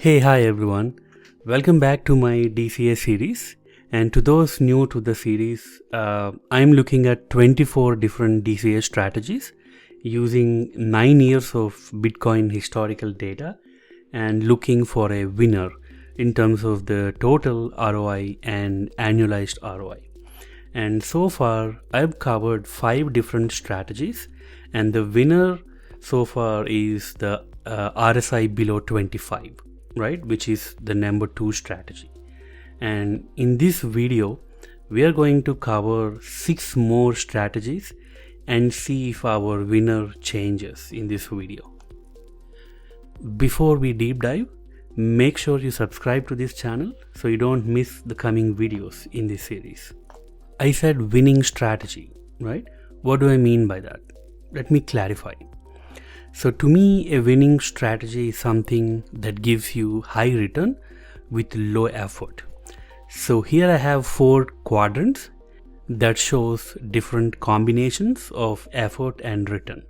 Hi everyone. Welcome back to my DCA series. And to those new to the series, I'm looking at 24 different DCA strategies using 9 years of Bitcoin historical data and looking for a winner in terms of the total ROI and annualized ROI. And so far, I've covered 5 different strategies, and the winner so far is the RSI below 25, right, which is the number 2 strategy. And in this video, we are going to cover 6 more strategies and see if our winner changes in this video. Before we deep dive, make sure you subscribe to this channel so you don't miss the coming videos in this series. I said winning strategy, right? What do I mean by that? Let me clarify. So to me, a winning strategy is something that gives you high return with low effort. So here I have 4 quadrants that shows different combinations of effort and return.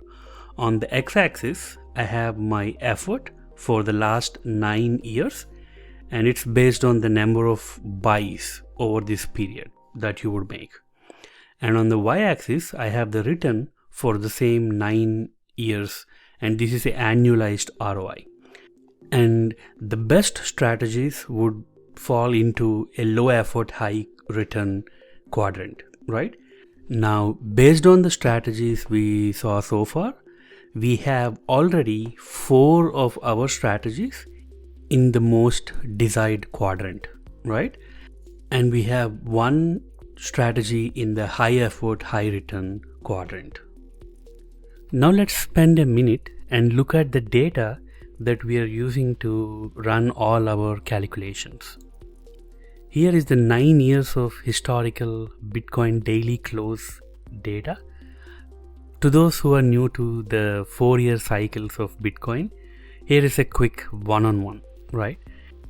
On the x-axis, I have my effort for the last 9 years, and it's based on the number of buys over this period that you would make. And on the y-axis, I have the return for the same 9 years, and this is an annualized ROI. And the best strategies would fall into a low effort, high return quadrant, right? Now, based on the strategies we saw so far, we have already 4 of our strategies in the most desired quadrant, right? And we have 1 strategy in the high effort, high return quadrant. Now let's spend a minute and look at the data that we are using to run all our calculations. Here is the 9 years of historical Bitcoin daily close data. To those who are new to the 4-year cycles of Bitcoin, here is a quick one-on-one, right?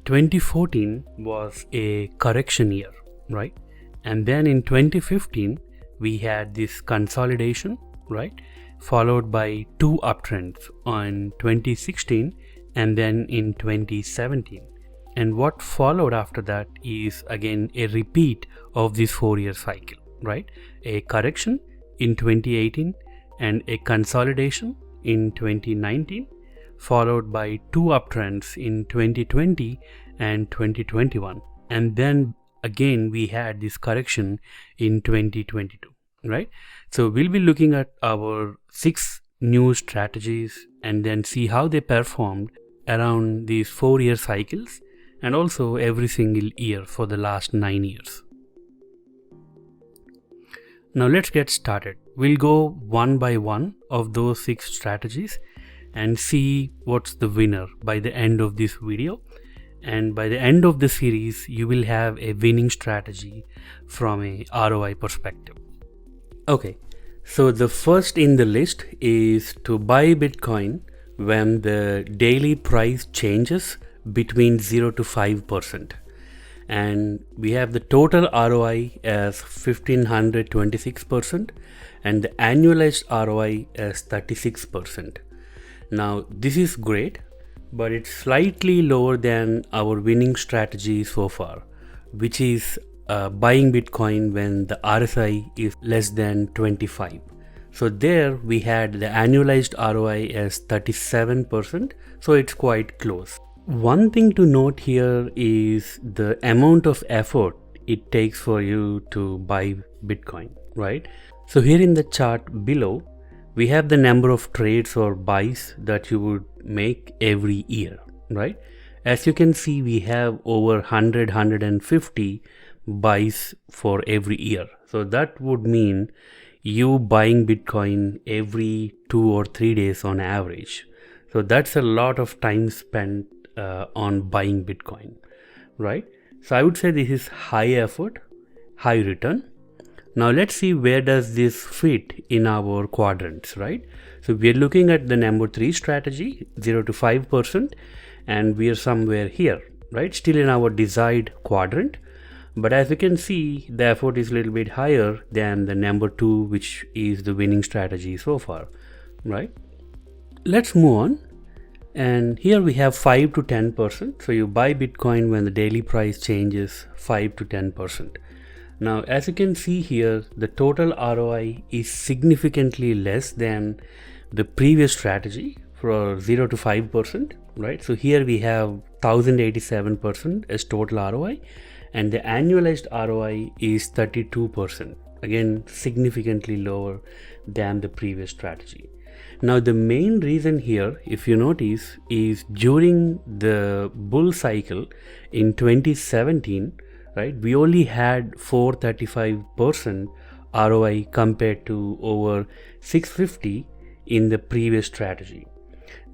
2014 was a correction year, right? And then in 2015, we had this consolidation, right? Followed by 2 uptrends on 2016 and then in 2017. And what followed after that is again a repeat of this 4-year cycle, right? A correction in 2018 and a consolidation in 2019, followed by 2 uptrends in 2020 and 2021. And then again, we had this correction in 2022, right? So we'll be looking at our 6 new strategies and then see how they performed around these 4-year cycles and also every single year for the last 9 years. Now let's get started. We'll go one by one of those 6 strategies and see what's the winner by the end of this video. And by the end of the series, you will have a winning strategy from a ROI perspective. Okay, so the first in the list is to buy Bitcoin when the daily price changes between 0 to 5%. And we have the total ROI as 1526% and the annualized ROI as 36%. Now, this is great, but it's slightly lower than our winning strategy so far, which is buying Bitcoin when the RSI is less than 25. So there we had the annualized ROI as 37%, so it's quite close. One thing to note here is the amount of effort it takes for you to buy Bitcoin, right? So here in the chart below, we have the number of trades or buys that you would make every year, right? As you can see, we have over 150 buys for every year. So that would mean you buying Bitcoin every 2 or 3 days on average. So that's a lot of time spent on buying Bitcoin, right? So I would say this is high effort, high return. Now let's see where does this fit in our quadrants, right? So we are looking at the number 3 strategy, 0 to 5%, and we are somewhere here, right? Still in our desired quadrant. But as you can see, the effort is a little bit higher than the number 2, which is the winning strategy so far, right? Let's move on. And here we have 5 to 10%. So you buy Bitcoin when the daily price changes 5 to 10%. Now, as you can see here, the total ROI is significantly less than the previous strategy for 0 to 5%, right? So here we have 1087% as total ROI, and the annualized ROI is 32%. Again, significantly lower than the previous strategy. Now, the main reason here, if you notice, is during the bull cycle in 2017, right, we only had 435% ROI compared to over 650 in the previous strategy.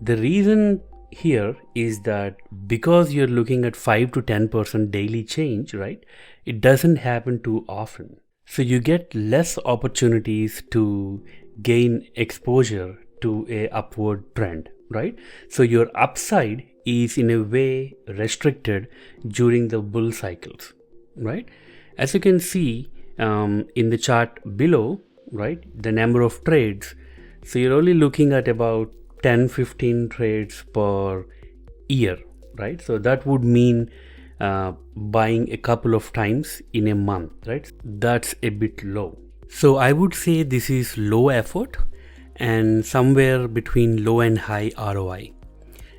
The reason here is that because you're looking at 5 to 10% daily change, right, it doesn't happen too often. So you get less opportunities to gain exposure to a upward trend, right? So your upside is in a way restricted during the bull cycles, right? As you can see in the chart below, right, the number of trades. So you're only looking at about 10-15 trades per year, right? So that would mean buying a couple of times in a month, right? That's a bit low. So I would say this is low effort and somewhere between low and high ROI.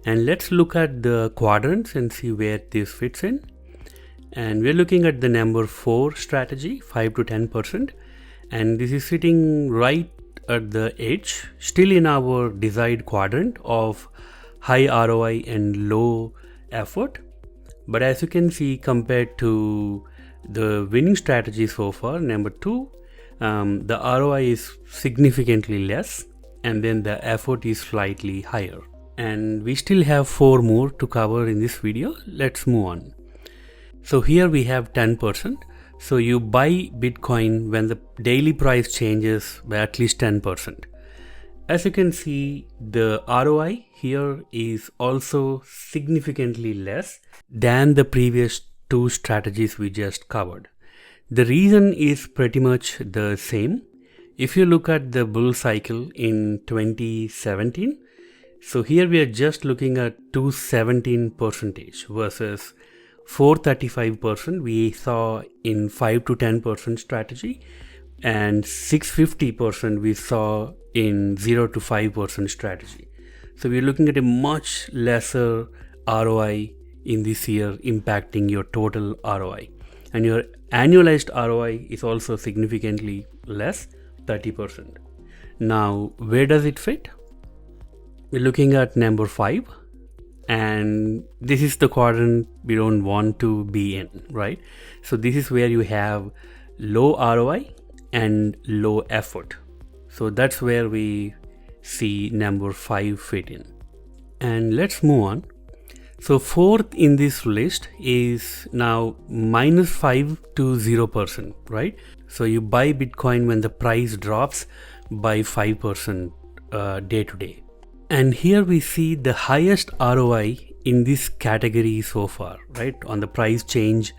And let's look at the quadrants and see where this fits in. And we're looking at the number 4 strategy, 5 to 10%. And this is sitting right at the edge, still in our desired quadrant of high ROI and low effort. But as you can see, compared to the winning strategy so far, number 2, the ROI is significantly less, and then the effort is slightly higher. And we still have 4 more to cover in this video. Let's move on. So here we have 10%. So you buy Bitcoin when the daily price changes by at least 10%. As you can see, the ROI here is also significantly less than the previous 2 strategies we just covered. The reason is pretty much the same. If you look at the bull cycle in 2017, so here we are just looking at 217% versus 435% we saw in 5 to 10% strategy, and 650% we saw in 0 to 5% strategy. So we're looking at a much lesser ROI in this year, impacting your total ROI. And your annualized ROI is also significantly less, 30%. Now, where does it fit? We're looking at number 5. And this is the quadrant we don't want to be in, right? So this is where you have low ROI and low effort. So that's where we see number 5 fit in. And let's move on. So 4th in this list is now -5 to 0%, right? So you buy Bitcoin when the price drops by 5% day to day. And here we see the highest ROI in this category so far, right? On the price change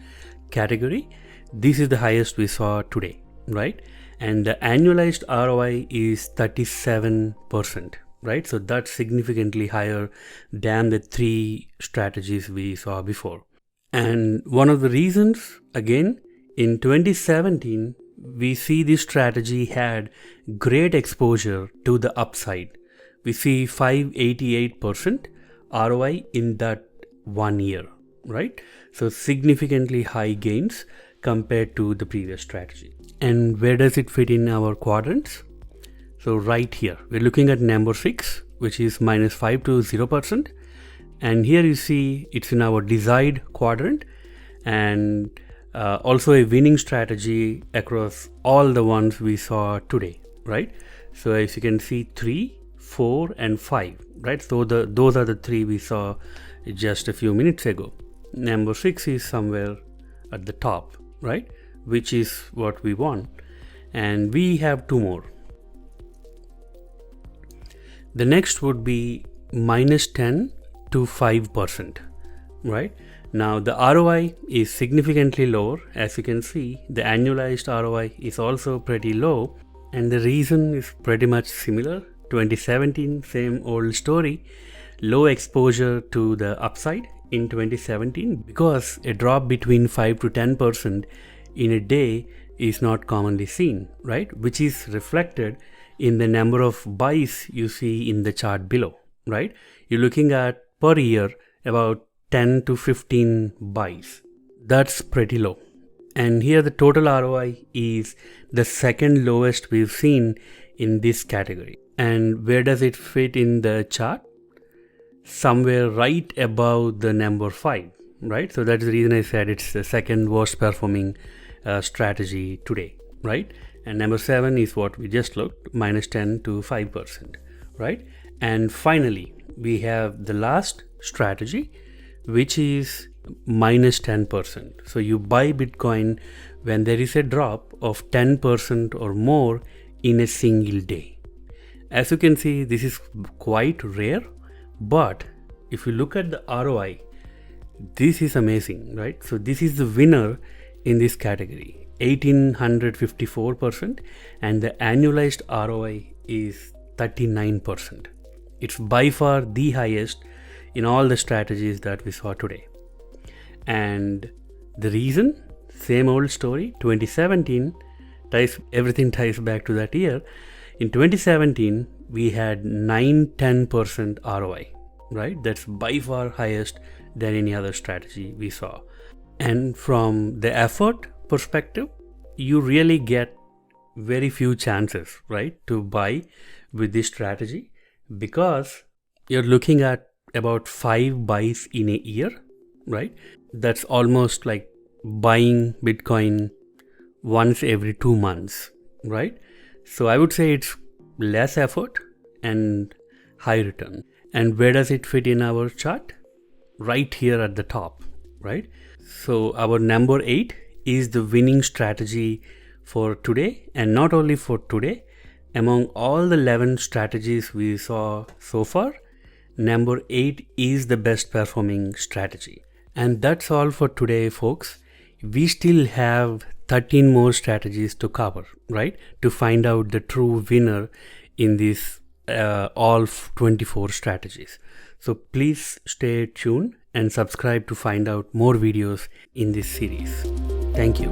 category, this is the highest we saw today, right? And the annualized ROI is 37%, right? So that's significantly higher than the 3 strategies we saw before. And one of the reasons, again, in 2017, we see this strategy had great exposure to the upside. We see 588% ROI in that 1 year, right? So significantly high gains compared to the previous strategy. And where does it fit in our quadrants? So right here, we're looking at number 6, which is -5 to 0%. And here you see it's in our desired quadrant, and also a winning strategy across all the ones we saw today, right? So as you can see, 3, 4 and 5, right? So those are the 3 we saw just a few minutes ago. Number 6 is somewhere at the top, right? Which is what we want. And we have 2 more. The next would be -10 to 5%, right? Now the ROI is significantly lower. As you can see, the annualized ROI is also pretty low, and the reason is pretty much similar. 2017, same old story. low exposure to the upside in 2017, because a drop between 5 to 10% in a day is not commonly seen, right? Which is reflected in the number of buys you see in the chart below, right? You're looking at per year about 10 to 15 buys. That's pretty low. And here the total ROI is the second lowest we've seen in this category. And where does it fit in the chart? Somewhere right above the number 5, right? So that's the reason I said it's the second worst performing strategy today, right? And number 7 is what we just looked, minus 10 to 5%, right? And finally, we have the last strategy, which is minus 10%. So you buy Bitcoin when there is a drop of 10% or more in a single day. As you can see, this is quite rare, but if you look at the ROI, this is amazing, right? So this is the winner in this category, 1854%, and the annualized ROI is 39%. It's by far the highest in all the strategies that we saw today. And the reason, same old story, 2017, everything ties back to that year. In 2017, we had 9-10% ROI, right? That's by far highest than any other strategy we saw. And from the effort perspective, you really get very few chances, right, to buy with this strategy, because you're looking at about 5 buys in a year, right? That's almost like buying Bitcoin once every 2 months, right? So I would say it's less effort and high return. And where does it fit in our chart? Right here at the top, right? So our number 8 is the winning strategy for today, and not only for today. Among all the 11 strategies we saw so far, number 8 is the best performing strategy. And that's all for today, folks. We still have 13 more strategies to cover, right? To find out the true winner in these all 24 strategies. So please stay tuned and subscribe to find out more videos in this series. Thank you.